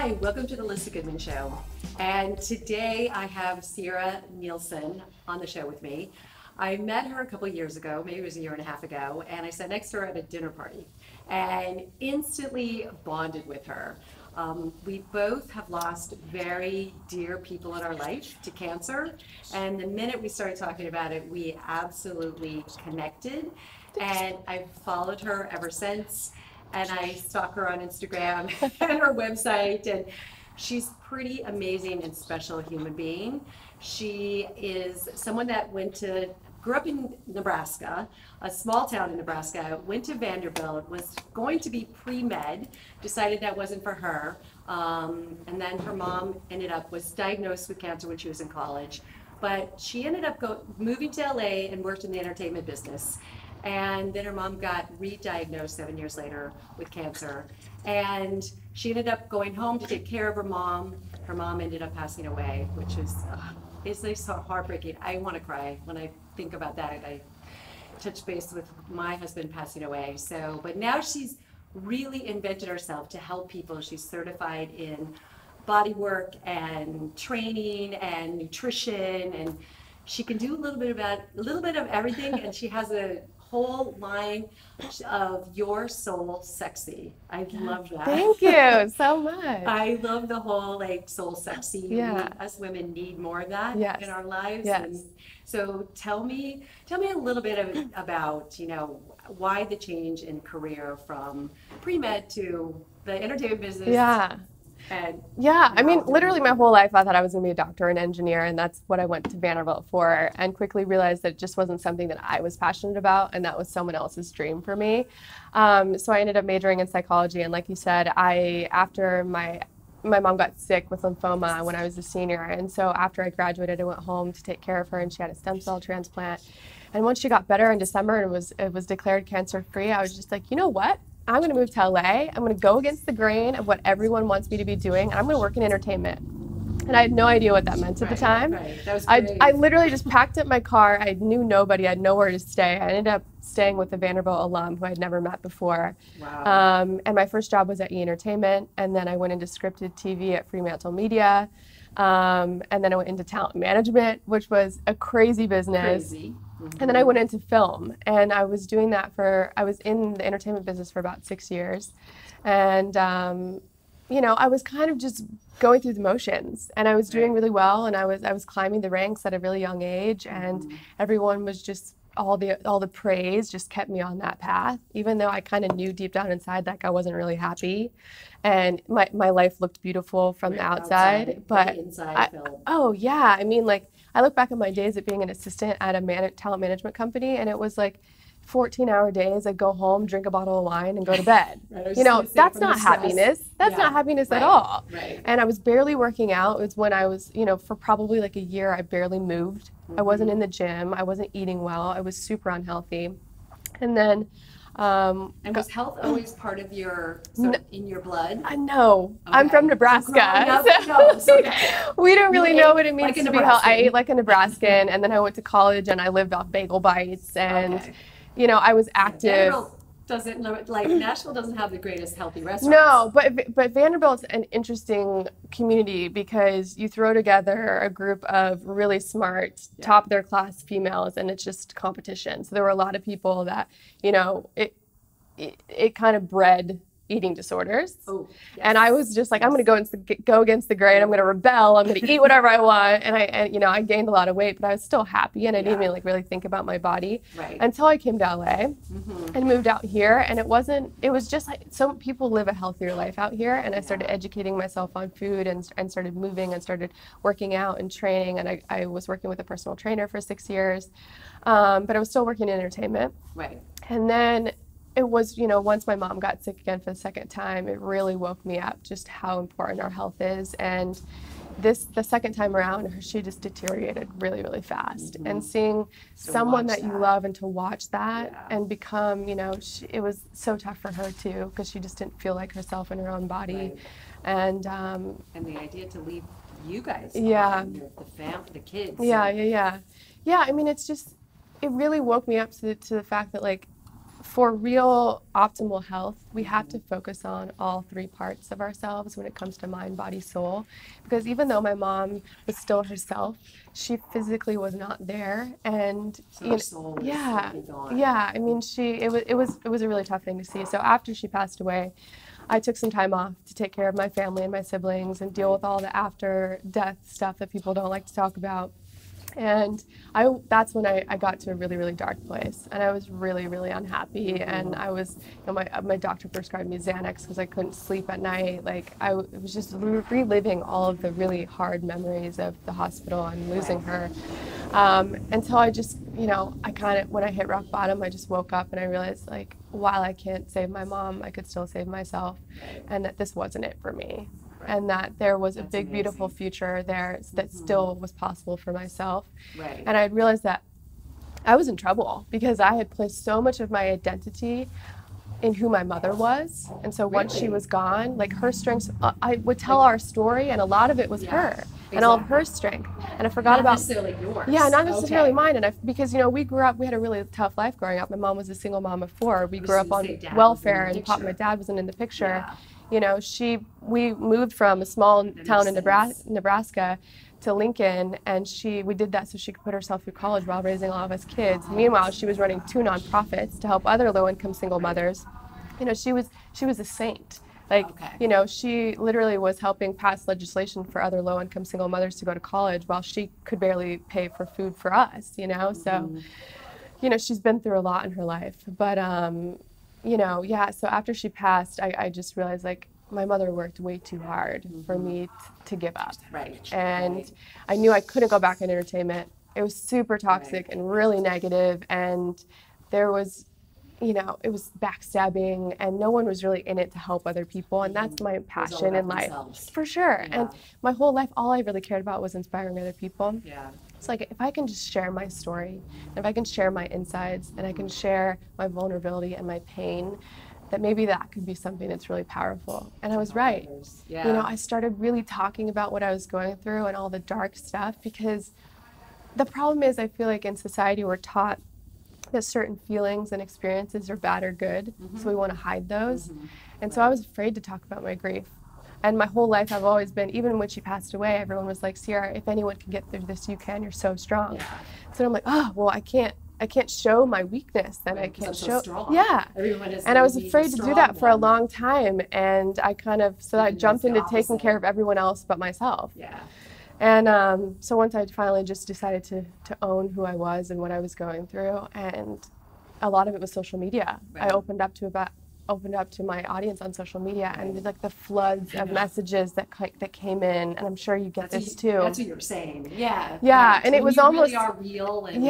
Hi, welcome to the Lisa Goodman Show. And today I have Sierra Nielsen on the show with me. I met her a couple of years ago, maybe it was a year and a half ago, and I sat next to her at a dinner party and instantly bonded with her. We both have lost very dear people in our life to cancer, and the minute we started talking about it, we absolutely connected, and I've followed her ever since. And I stalk her on Instagram and her website, and she's pretty amazing and special human being. She is someone that grew up in Nebraska, a small town in Nebraska, went to Vanderbilt, was going to be pre-med, decided that wasn't for her, and then her mom was diagnosed with cancer when she was in college, but she ended up moving to LA and worked in the entertainment business. And then her mom got re-diagnosed 7 years later with cancer. And she ended up going home to take care of her mom. Her mom ended up passing away, which is it's so heartbreaking. I want to cry when I think about that. I touched base with my husband passing away. But now she's really invented herself to help people. She's certified in body work and training and nutrition, and she can do a little bit of everything, and she has a whole line of Your Soul Sexy. I love that. Thank you so much. I love the whole soul sexy. Yeah. Us women need more of that in our lives. Yes. And so tell me a little bit about why the change in career from pre-med to the entertainment business. Yeah. I mean, literally my whole life I thought I was going to be a doctor and engineer, and that's what I went to Vanderbilt for, and quickly realized that it just wasn't something that I was passionate about, and that was someone else's dream for me. So I ended up majoring in psychology, and like you said, after my mom got sick with lymphoma when I was a senior, and so after I graduated, I went home to take care of her, and she had a stem cell transplant. And once she got better in December and it was declared cancer-free, I was just like, you know what? I'm going to move to LA. I'm going to go against the grain of what everyone wants me to be doing, and I'm going to work in entertainment. And I had no idea what that meant at the time. Right. That was I literally just packed up my car. I knew nobody. I had nowhere to stay. I ended up staying with a Vanderbilt alum who I'd never met before. Wow. And my first job was at E! Entertainment, and then I went into scripted TV at Fremantle Media. And then I went into talent management, which was a crazy business. Crazy. Mm-hmm. And then I went into film, and I was doing that I was in the entertainment business for about 6 years. And, I was kind of just going through the motions, and I was doing really well, and I was climbing the ranks at a really young age, and everyone was just, all the praise just kept me on that path, even though I kind of knew deep down inside I wasn't really happy. And my life looked beautiful from the outside, but the inside felt... Oh yeah, I mean, I look back at my days at being an assistant at a talent management company, and it was 14-hour days. I'd go home, drink a bottle of wine, and go to bed. That's not happiness. That's not happiness at all. Right. And I was barely working out. It was when I was, for probably a year, I barely moved. I wasn't in the gym. I wasn't eating well. I was super unhealthy. And then... and was health always part of in your blood? No, okay. I'm from Nebraska. We don't really know what it means to be healthy. I ate like a Nebraskan, and then I went to college and I lived off bagel bites, and I was active. Nashville doesn't have the greatest healthy restaurants. No, but Vanderbilt's an interesting community because you throw together a group of really smart, top of their class females, and it's just competition. So there were a lot of people that, it kind of bred eating disorders. Oh, yes. And I was just like, I'm going to go against the grain. I'm going to rebel. I'm going to eat whatever I want. And I gained a lot of weight, but I was still happy, and I didn't even really think about my body until I came to LA and moved out here. And it was just some people live a healthier life out here. And I started educating myself on food and started moving and started working out and training. And I was working with a personal trainer for 6 years, but I was still working in entertainment. Right. And then it was, once my mom got sick again for the second time, it really woke me up just how important our health is. And the second time around, she just deteriorated really, really fast. And seeing someone that you love and to watch that and become, it was so tough for her too, because she just didn't feel like herself in her own body. And the idea to leave you guys, the family, the kids. Yeah. I mean, it really woke me up to the fact that for real optimal health, we have to focus on all three parts of ourselves when it comes to mind, body, soul. Because even though my mom was still herself, she physically was not there, and So her soul was yeah, gone. yeah. I mean, it was a really tough thing to see. So after she passed away, I took some time off to take care of my family and my siblings and deal with all the after death stuff that people don't like to talk about. And that's when I got to a really, really dark place. And I was really, really unhappy. And I was, my doctor prescribed me Xanax because I couldn't sleep at night. Like, it was just reliving all of the really hard memories of the hospital and losing her. Until I just, when I hit rock bottom, I just woke up and I realized, like, while I can't save my mom, I could still save myself. And that this wasn't it for me. And that there was a big, beautiful future there that still was possible for myself. Right. And I had realized that I was in trouble because I had placed so much of my identity in who my mother was. And so once she was gone, like, her strengths, I would tell our story, and a lot of it was her and all of her strength. And I forgot about... Not necessarily yours. Yeah, not necessarily mine. And because, we grew up, we had a really tough life growing up. My mom was a single mom of 4. We grew up on welfare, and my dad wasn't in the picture. Yeah. We moved from a small town in Nebraska to Lincoln, and we did that so she could put herself through college while raising all of us kids. Meanwhile, she was running 2 nonprofits to help other low-income single mothers. She was a saint. Like, she literally was helping pass legislation for other low-income single mothers to go to college while she could barely pay for food for us, So, she's been through a lot in her life. But, so after she passed, I just realized, like, my mother worked way too hard for me to give up. Right. And I knew I couldn't go back in entertainment. It was super toxic and really negative, and there was, it was backstabbing, and no one was really in it to help other people, and that's my passion in life. For sure. Yeah. And my whole life, all I really cared about was inspiring other people. Yeah. It's like, if I can just share my story, and if I can share my insides, and I can share my vulnerability and my pain, that maybe that could be something that's really powerful. And I was right. Yeah. I started really talking about what I was going through and all the dark stuff, because the problem is, I feel like in society we're taught that certain feelings and experiences are bad or good, so we want to hide those. And so I was afraid to talk about my grief. And my whole life I've always been, even when she passed away, everyone was like, Sierra, if anyone can get through this, you can. You're so strong. Yeah. So I'm like, oh, well, I can't show my weakness, then I can't show. Strong. Yeah. Everyone is. And I was afraid to do that for a long time, and I I jumped into taking care of everyone else but myself. Yeah. And so once I finally just decided to own who I was and what I was going through, and a lot of it was social media. Right. I opened up to my audience on social media, and like the floods of messages that came in, and I'm sure you get this too. That's what you're saying. Yeah. Yeah, and it was almost really are real and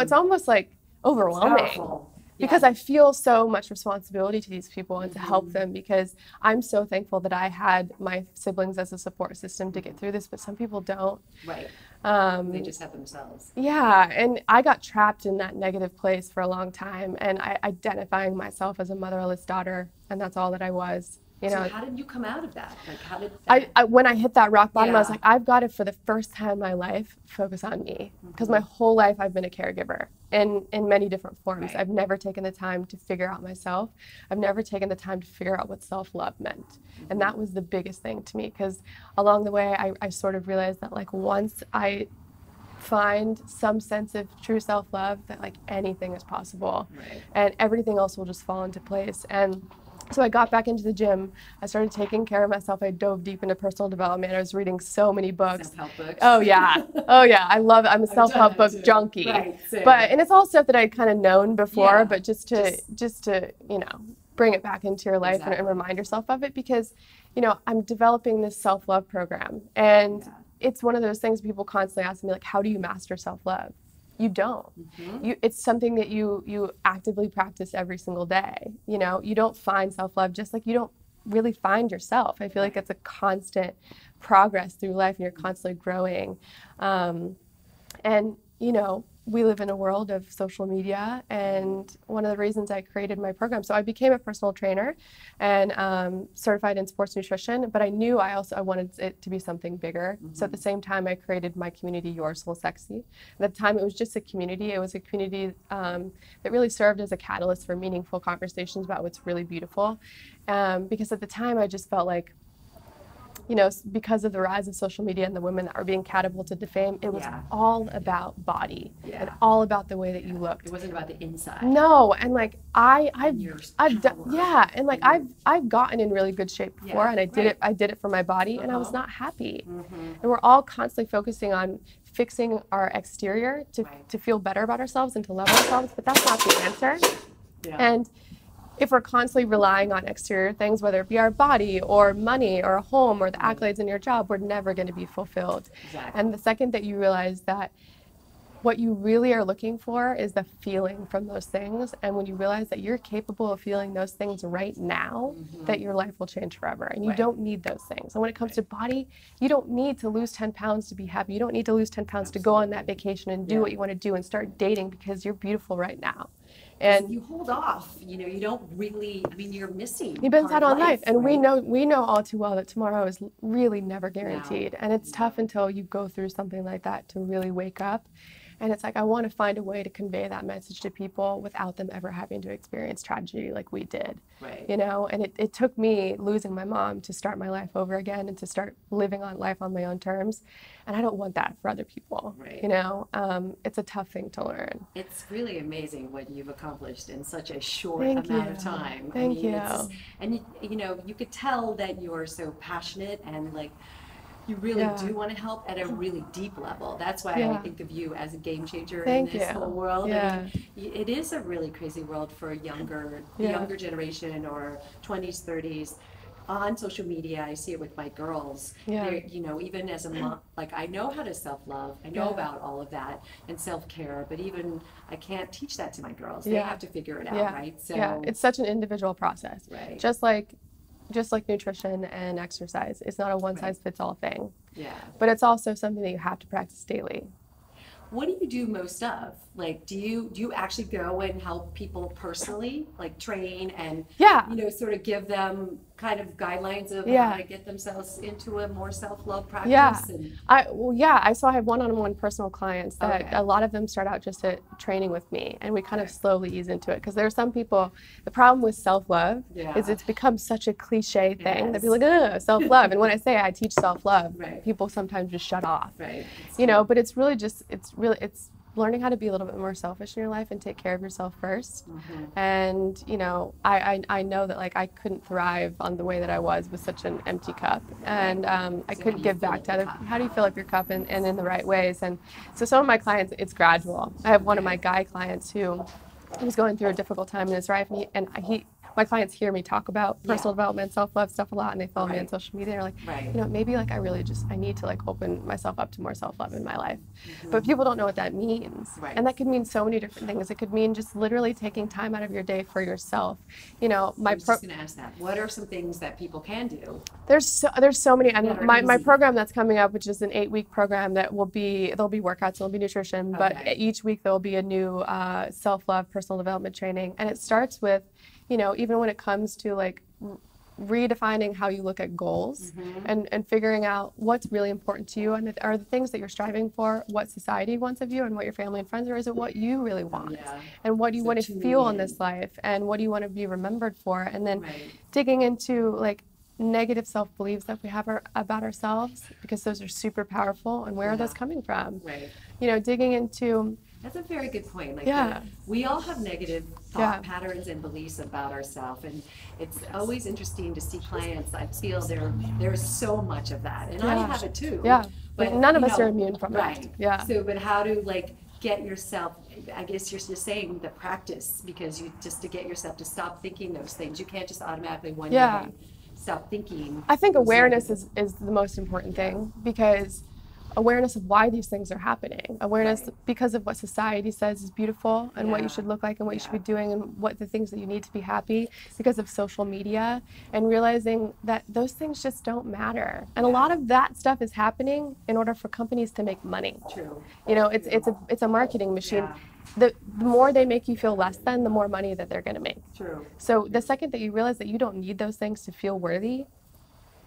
it's almost like overwhelming. Because I feel so much responsibility to these people and to help them, because I'm so thankful that I had my siblings as a support system to get through this, but some people don't. Right. They just have themselves. Yeah, and I got trapped in that negative place for a long time, and identifying myself as a motherless daughter, and that's all that I was. So how did you come out of that? Like, how did that... I when I hit that rock bottom, I was like, I've got to, for the first time in my life, focus on me. Because my whole life I've been a caregiver in many different forms. I've never taken the time to figure out myself. I've never taken the time to figure out what self-love meant. And that was the biggest thing to me, because along the way, I sort of realized that, like, once I find some sense of true self-love, that, like, anything is possible. Right. And everything else will just fall into place. And so I got back into the gym. I started taking care of myself. I dove deep into personal development. I was reading so many books. Self-help books. Oh yeah. Oh yeah. I love it. I'm a self-help book junkie. Right, and it's all stuff that I'd kind of known before, but just to bring it back into your life and remind yourself of it, because I'm developing this self-love program, and it's one of those things people constantly ask me, like, how do you master self-love? You don't. It's something that you actively practice every single day. You don't find self-love, just like you don't really find yourself. I feel like it's a constant progress through life, and you're constantly growing. And we live in a world of social media, and one of the reasons I created my program, so I became a personal trainer and certified in sports nutrition, but I knew I wanted it to be something bigger. So at the same time, I created my community, Your Soul Sexy. At the time, it was just a community. It was a community that really served as a catalyst for meaningful conversations about what's really beautiful. Because at the time, I just felt like, you know, because of the rise of social media and the women that were being catapulted to fame, it was all about body and all about the way that you looked. It wasn't about the inside. No, and like I've done, and like I've gotten in really good shape before, and I did it for my body, and I was not happy. And we're all constantly focusing on fixing our exterior to feel better about ourselves and to love ourselves, but that's not the answer. And if we're constantly relying on exterior things, whether it be our body or money or a home or the accolades in your job, we're never going to be fulfilled. And the second that you realize that what you really are looking for is the feeling from those things, and when you realize that you're capable of feeling those things right now, that your life will change forever, and you don't need those things. And when it comes to body, you don't need to lose 10 pounds to be happy. You don't need to lose 10 pounds to go on that vacation and do what you want to do and start dating, because you're beautiful right now. And you hold off, you know, you don't really, I mean, you're missing. You miss out on life. And we know all too well that tomorrow is really never guaranteed. And it's tough until you go through something like that to really wake up. And it's like, I want to find a way to convey that message to people without them ever having to experience tragedy like we did. You know, and it took me losing my mom to start my life over again and to start living on life on my own terms. And I don't want that for other people. You know, it's a tough thing to learn. It's really amazing what you've accomplished in such a short amount of time. Thank you. And you know, you could tell that you're so passionate and like, you really do want to help at a really deep level. That's why I think of you as a game changer in this whole world. I mean, it is a really crazy world for a younger generation, or 20s, 30s. On social media, I see it with my girls. You know, even as a mom, like I know how to self-love. I know about all of that and self-care, but even I can't teach that to my girls. They have to figure it out, right? So it's such an individual process. Just like nutrition and exercise. It's not a one-size-fits-all thing. But it's also something that you have to practice daily. What do you do most of? Like, do you actually go and help people personally, like train and, you know, sort of give them kind of guidelines of how to get themselves into a more self-love practice? So I have one-on-one personal clients that a lot of them start out just at training with me, and we kind of slowly ease into it, because there are some people, the problem with self-love is it's become such a cliche thing that people are like, ugh, self-love. And when I say I teach self-love, people sometimes just shut off. You know, but it's really just, it's learning how to be a little bit more selfish in your life and take care of yourself first. And, you know, I know that like I couldn't thrive on the way that I was with such an empty cup. And I couldn't give back to other. How do you fill up your cup and in the right ways? And so some of my clients, it's gradual. I have one of my guy clients who was going through a difficult time in his life, and my clients hear me talk about personal development, self-love stuff a lot, and they follow me on social media. They're like, you know, maybe like I need to like open myself up to more self-love in my life. But people don't know what that means. And that could mean so many different things. It could mean just literally taking time out of your day for yourself. You know, I was just going to ask that. What are some things that people can do? There's so many. And my program that's coming up, which is an 8-week program, there'll be workouts, there'll be nutrition, but each week there'll be a new self-love, personal development training. And it starts with, you know, even when it comes to like redefining how you look at goals and figuring out what's really important to you, and are the things that you're striving for what society wants of you and what your family and friends are, is it what you really want? And what do you want to feel in this life, and what do you want to be remembered for? And then digging into like negative self-beliefs that we have about ourselves, because those are super powerful, and where are those coming from? You know, digging into. That's a very good point. Like we all have negative thought patterns and beliefs about ourselves, and it's always interesting to see clients. I feel there's so much of that, and I have it too. But none of us are immune from it. So, but how to like get yourself? I guess you're just saying the practice, because you just to get yourself to stop thinking those things. You can't just automatically one day stop thinking. I think awareness is the most important thing, because awareness of why these things are happening, awareness Right. because of what society says is beautiful and what you Yeah. should look like and what you should be Yeah. doing and what the things that you need to be happy because of social media, and realizing that those things just don't matter. And a Yeah. lot of that stuff is happening in order for companies to make money. True. You know, it's a marketing machine. Yeah. The more they make you feel less than, the more money that they're going to make. True. So the second that you realize that you don't need those things to feel worthy,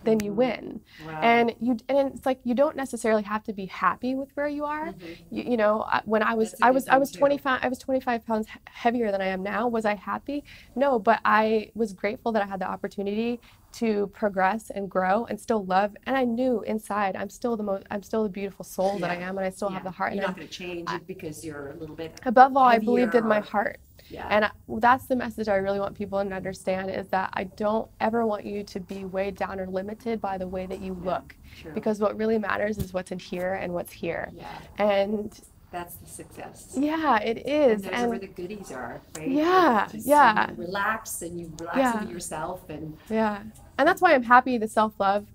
then you win. Wow. And it's like you don't necessarily have to be happy with where you are. You know, when I was That's a good I was thing, too. 25 pounds heavier than I am now. Was I happy? No, but I was grateful that I had the opportunity to progress and grow and still love. And I knew inside I'm still the beautiful soul that I am, and I still have the heart. You're And not going to change it because you're a little bit above all, I believed in my heavier. heart. Yeah. And that's the message I really want people to understand, is that I don't ever want you to be weighed down or limited by the way that you look. True. Because what really matters is what's in here and what's here. Yeah. And That's the success. yeah, it is. And those are where the goodies are, right? Yeah, Just yeah. You relax and you relax Yeah. into yourself and Yeah. And that's why I'm happy that self-love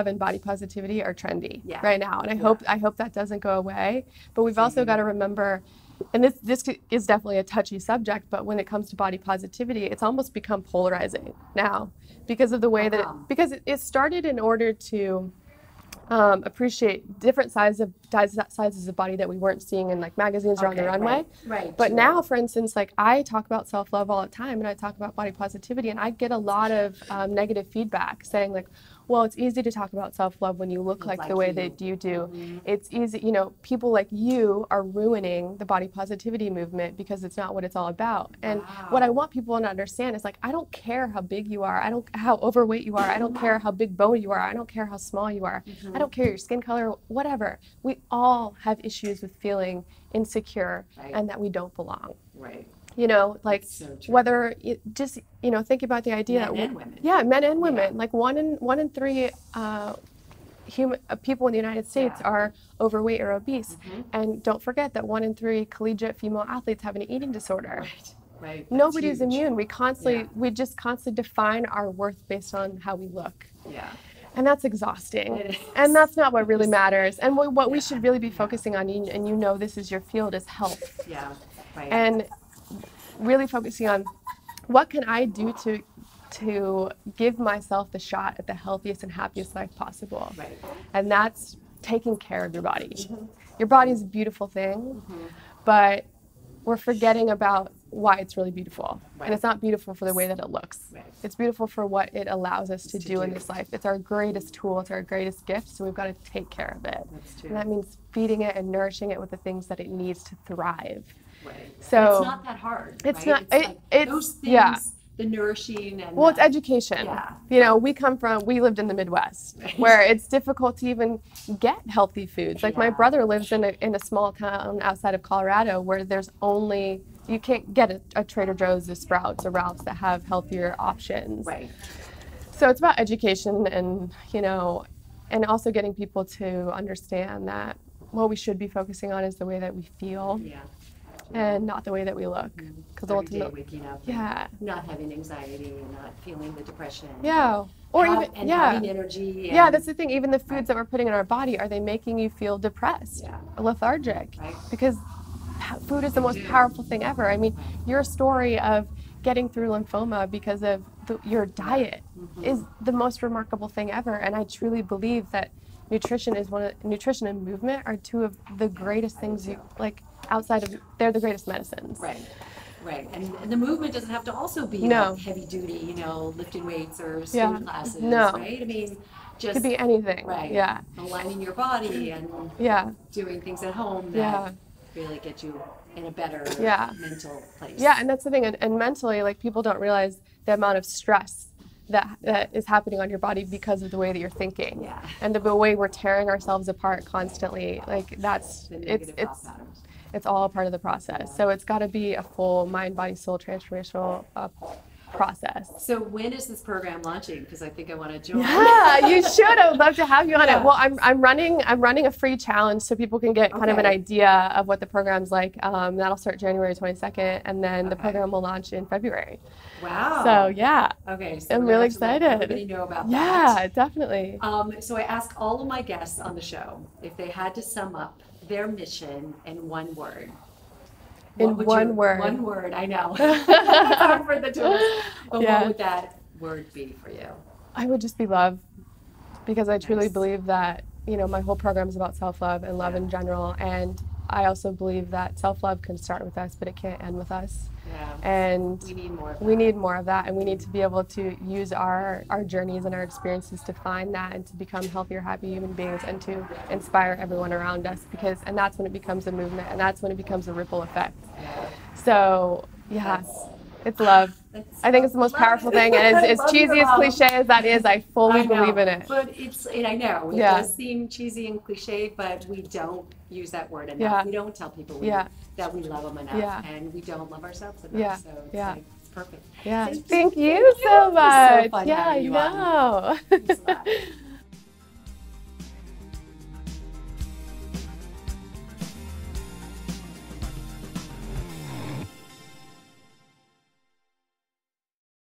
and body positivity are trendy right now. And I hope that doesn't go away. But we've also got to remember, and this is definitely a touchy subject, but when it comes to body positivity, it's almost become polarizing now because of the way that because it started in order to appreciate different sizes of body that we weren't seeing in like magazines or on the runway. Right. But now, for instance, like I talk about self-love all the time, and I talk about body positivity, and I get a lot of negative feedback saying like, well, it's easy to talk about self-love when you look like the way that you do. It's easy, you know, people like you are ruining the body positivity movement because it's not what it's all about. And what I want people to understand is like, I don't care how big you are, how overweight you are, I don't care how big boned you are, I don't care how small you are, I don't care your skin color, whatever. We all have issues with feeling insecure and that we don't belong. Right. You know, like whether it just, you know, think about the idea Men that and women. Yeah, men and women. Like one in three people in the United States are overweight or obese, and don't forget that 1 in 3 collegiate female athletes have an eating disorder. Right. Nobody's immune. We just constantly define our worth based on how we look. Yeah. And that's exhausting. And that's not what really matters. And what we should really be focusing on, and you know this is your field, is health. Yeah. Right. And really focusing on what can I do to give myself the shot at the healthiest and happiest life possible. Right. And that's taking care of your body. Your body is a beautiful thing, but we're forgetting about why it's really beautiful. And it's not beautiful for the way that it looks. It's beautiful for what it allows us to do in this life. It's our greatest tool. It's our greatest gift. So we've got to take care of it. And that means feeding it and nourishing it with the things that it needs to thrive. Right. So it's not that hard. It's right? not. It's those things. The nourishing and well, it's education. Yeah. You know, we lived in the Midwest where it's difficult to even get healthy foods. Like my brother lives in a small town outside of Colorado where you can't get a Trader Joe's, a Sprouts, or Ralph's that have healthier options. Right. So it's about education and, you know, and also getting people to understand that what we should be focusing on is the way that we feel. Yeah. And not the way that we look, because ultimately, waking up, not having anxiety and not feeling the depression. Or having energy. That's the thing. Even the foods that we're putting in our body, are they making you feel depressed, lethargic? Because food is the most powerful thing ever. I mean, your story of getting through lymphoma because of your diet is the most remarkable thing ever. And I truly believe that nutrition and movement are two of the greatest things they're the greatest medicines. Right. And the movement doesn't have to also be like heavy duty, you know, lifting weights or spin classes, right? I mean, just could be anything. Right. Yeah. Aligning your body and doing things at home that really get you in a better mental place. Yeah, and that's the thing. And mentally, like, people don't realize the amount of stress that is happening on your body because of the way that you're thinking. Yeah. And the way we're tearing ourselves apart constantly. Like, it's all a part of the process. So it's got to be a full mind, body, soul transformational process. So when is this program launching? Because I think I want to join. Yeah, you should. I would love to have you on it. Well, I'm running a free challenge so people can get kind of an idea of what the program's like. That'll start January 22nd, and then the program will launch in February. Wow. So yeah. Okay. So I'm really excited. Let everybody know about that. Yeah, definitely. So I ask all of my guests on the show if they had to sum up their mission in one word. In one word. One word, I know. It's hard for the two of us. But what would that word be for you? I would just be love, because I truly believe that, you know, my whole program is about self-love and love in general. And I also believe that self-love can start with us, but it can't end with us. Yeah. And we need more of that. We need more of that, and we need to be able to use our journeys and our experiences to find that and to become healthier, happy human beings and to inspire everyone around us, and that's when it becomes a movement, and that's when it becomes a ripple effect. Yeah. So, yeah, it's love. I think it's the most powerful thing, and as cheesy as cliche as that is, I fully believe in it. But I know, it does seem cheesy and cliche, but we don't use that word enough. Yeah. We don't tell people that we love them enough, and we don't love ourselves enough. So it's like, it's perfect. Yeah. Thank you so much. So fun I having you know. on. Thanks a lot.